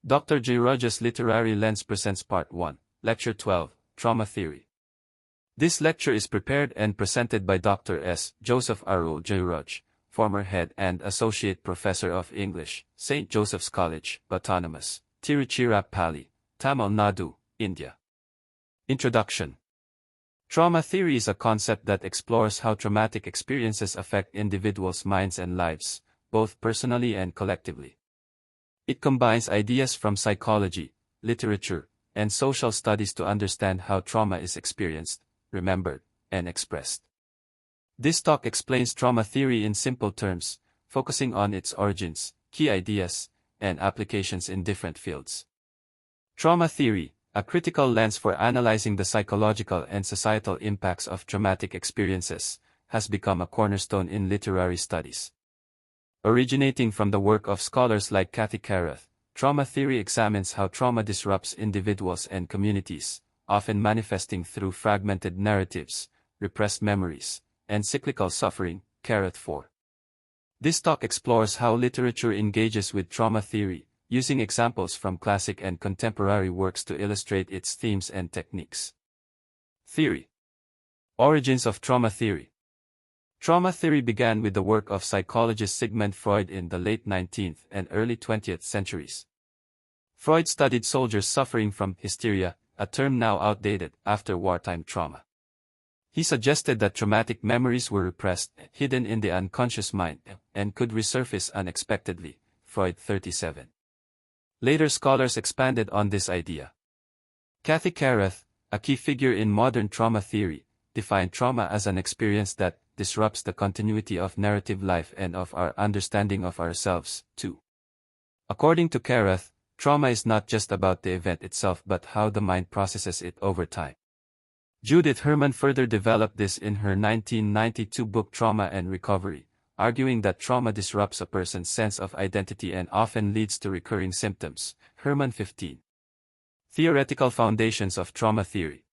Dr. Jayraj's Literary Lens presents Part 1, Lecture 12, Trauma Theory. This lecture is prepared and presented by Dr. S. Joseph Arul Jayraj, former Head and Associate Professor of English, St. Joseph's College, Autonomous, Tiruchirappalli, Tamil Nadu, India. Introduction. Trauma theory is a concept that explores how traumatic experiences affect individuals' minds and lives, both personally and collectively. It combines ideas from psychology, literature, and social studies to understand how trauma is experienced, remembered, and expressed. This talk explains trauma theory in simple terms, focusing on its origins, key ideas, and applications in different fields. Trauma theory, a critical lens for analyzing the psychological and societal impacts of traumatic experiences, has become a cornerstone in literary studies. Originating from the work of scholars like Cathy Caruth, trauma theory examines how trauma disrupts individuals and communities, often manifesting through fragmented narratives, repressed memories, and cyclical suffering. Caruth 4. This talk explores how literature engages with trauma theory, using examples from classic and contemporary works to illustrate its themes and techniques. Theory. Origins of trauma theory. Trauma theory began with the work of psychologist Sigmund Freud in the late 19th and early 20th centuries. Freud studied soldiers suffering from hysteria, a term now outdated, after wartime trauma. He suggested that traumatic memories were repressed, hidden in the unconscious mind, and could resurface unexpectedly. Freud 37. Later scholars expanded on this idea. Cathy Caruth, a key figure in modern trauma theory, defined trauma as an experience that disrupts the continuity of narrative life and of our understanding of ourselves, too. According to Caruth, trauma is not just about the event itself but how the mind processes it over time. Judith Herman further developed this in her 1992 book Trauma and Recovery, arguing that trauma disrupts a person's sense of identity and often leads to recurring symptoms. Herman 15. Theoretical Foundations of Trauma Theory.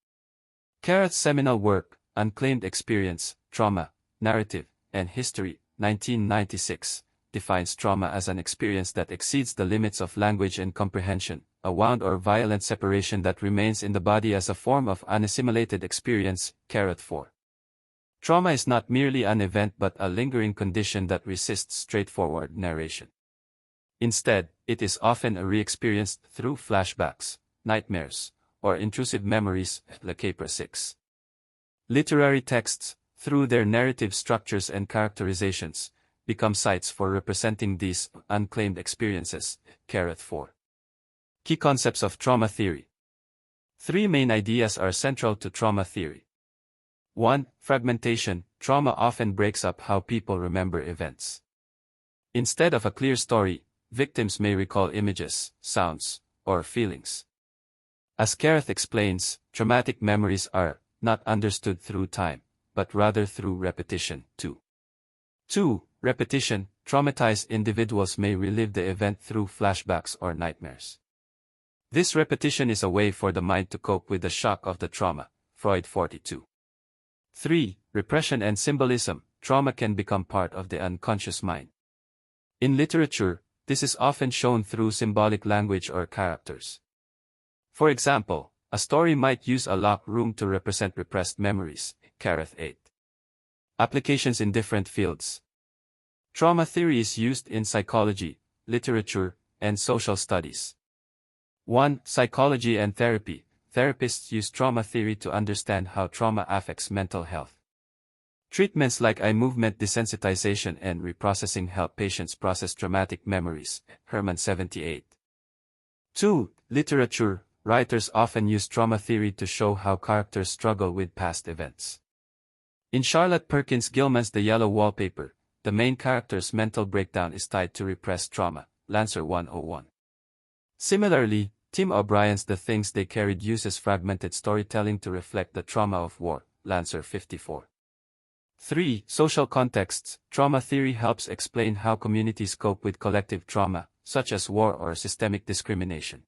Caruth's seminal work, Unclaimed Experience, Trauma, Narrative, and History, 1996, defines trauma as an experience that exceeds the limits of language and comprehension, a wound or violent separation that remains in the body as a form of unassimilated experience. Caruth 4. Trauma is not merely an event but a lingering condition that resists straightforward narration. Instead, it is often re-experienced through flashbacks, nightmares, or intrusive memories. Reappear 6. Literary texts, through their narrative structures and characterizations, become sites for representing these unclaimed experiences. Caruth 4. Key concepts of trauma theory. Three main ideas are central to trauma theory. 1. Fragmentation. Trauma often breaks up how people remember events. Instead of a clear story, victims may recall images, sounds, or feelings. As Caruth explains, traumatic memories are not understood through time, but rather through repetition. 2. Repetition. Traumatized individuals may relive the event through flashbacks or nightmares. This repetition is a way for the mind to cope with the shock of the trauma. Freud 42. 3. Repression and symbolism. Trauma can become part of the unconscious mind. In literature, this is often shown through symbolic language or characters. For example, a story might use a locked room to represent repressed memories. Caruth 8. Applications in different fields. Trauma theory is used in psychology, literature, and social studies. 1. Psychology and therapy. Therapists use trauma theory to understand how trauma affects mental health. Treatments like eye movement desensitization and reprocessing help patients process traumatic memories. Herman 78. 2. Literature. Writers often use trauma theory to show how characters struggle with past events. In Charlotte Perkins Gilman's The Yellow Wallpaper, the main character's mental breakdown is tied to repressed trauma. Lancer 101. Similarly, Tim O'Brien's The Things They Carried uses fragmented storytelling to reflect the trauma of war. Lancer 54. 3. Social contexts. Trauma theory helps explain how communities cope with collective trauma, such as war or systemic discrimination.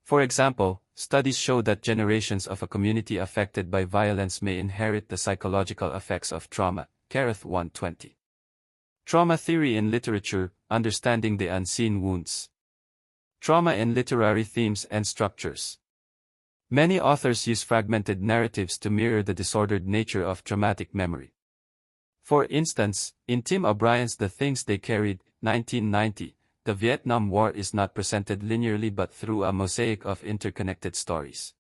For example, studies show that generations of a community affected by violence may inherit the psychological effects of trauma. Caruth 120. Trauma theory in literature, understanding the unseen wounds. Trauma in literary themes and structures. Many authors use fragmented narratives to mirror the disordered nature of traumatic memory. For instance, in Tim O'Brien's The Things They Carried, 1990, the Vietnam War is not presented linearly but through a mosaic of interconnected stories.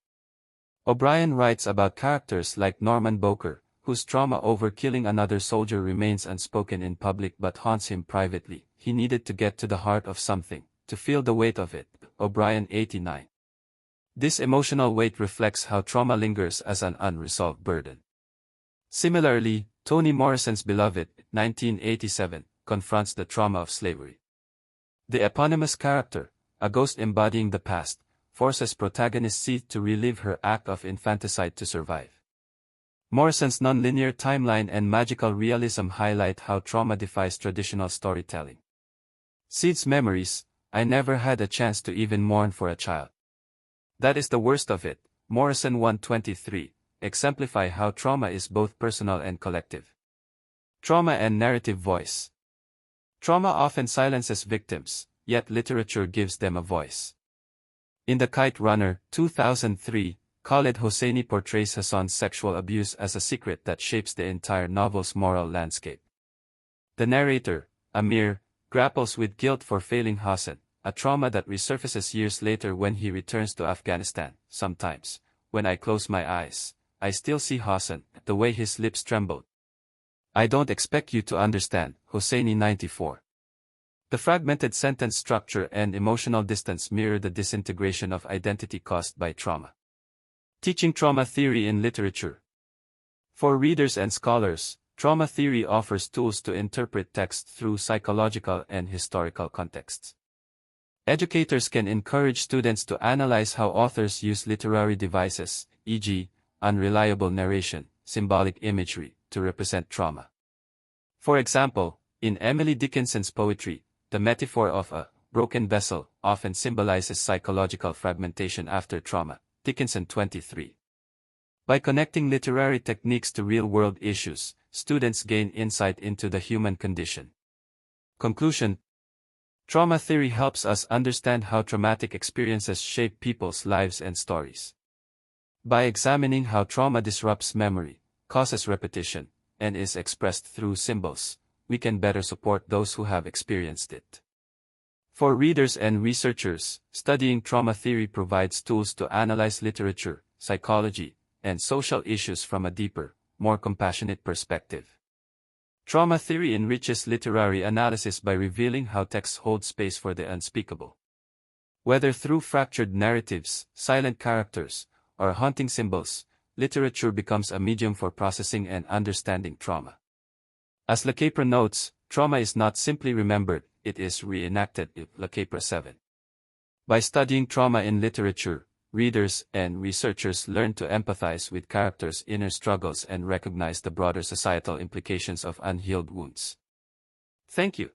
O'Brien writes about characters like Norman Boker, whose trauma over killing another soldier remains unspoken in public but haunts him privately. He needed to get to the heart of something, to feel the weight of it. O'Brien 89. This emotional weight reflects how trauma lingers as an unresolved burden. Similarly, Toni Morrison's Beloved, 1987, confronts the trauma of slavery. The eponymous character, a ghost embodying the past, forces protagonist Seeth to relive her act of infanticide to survive. Morrison's non-linear timeline and magical realism highlight how trauma defies traditional storytelling. Seeth's memories, I never had a chance to even mourn for a child. That is the worst of it, Morrison 123, exemplify how trauma is both personal and collective. Trauma and narrative voice. Trauma often silences victims, yet literature gives them a voice. In The Kite Runner, 2003, Khaled Hosseini portrays Hassan's sexual abuse as a secret that shapes the entire novel's moral landscape. The narrator, Amir, grapples with guilt for failing Hassan, a trauma that resurfaces years later when he returns to Afghanistan. Sometimes, when I close my eyes, I still see Hassan, the way his lips trembled. I don't expect you to understand, Hosseini 94. The fragmented sentence structure and emotional distance mirror the disintegration of identity caused by trauma. Teaching trauma theory in literature. For readers and scholars, trauma theory offers tools to interpret text through psychological and historical contexts. Educators can encourage students to analyze how authors use literary devices, e.g., unreliable narration, symbolic imagery, to represent trauma. For example, in Emily Dickinson's poetry, the metaphor of a broken vessel often symbolizes psychological fragmentation after trauma. Dickinson 23. By connecting literary techniques to real-world issues, students gain insight into the human condition. Conclusion. Trauma theory helps us understand how traumatic experiences shape people's lives and stories. By examining how trauma disrupts memory, causes repetition, and is expressed through symbols, we can better support those who have experienced it. For readers and researchers, studying trauma theory provides tools to analyze literature, psychology, and social issues from a deeper, more compassionate perspective. Trauma theory enriches literary analysis by revealing how texts hold space for the unspeakable. Whether through fractured narratives, silent characters, or haunting symbols, literature becomes a medium for processing and understanding trauma. As LeCapra notes, trauma is not simply remembered, it is reenacted. LeCapra 7. By studying trauma in literature, readers and researchers learn to empathize with characters' inner struggles and recognize the broader societal implications of unhealed wounds. Thank you.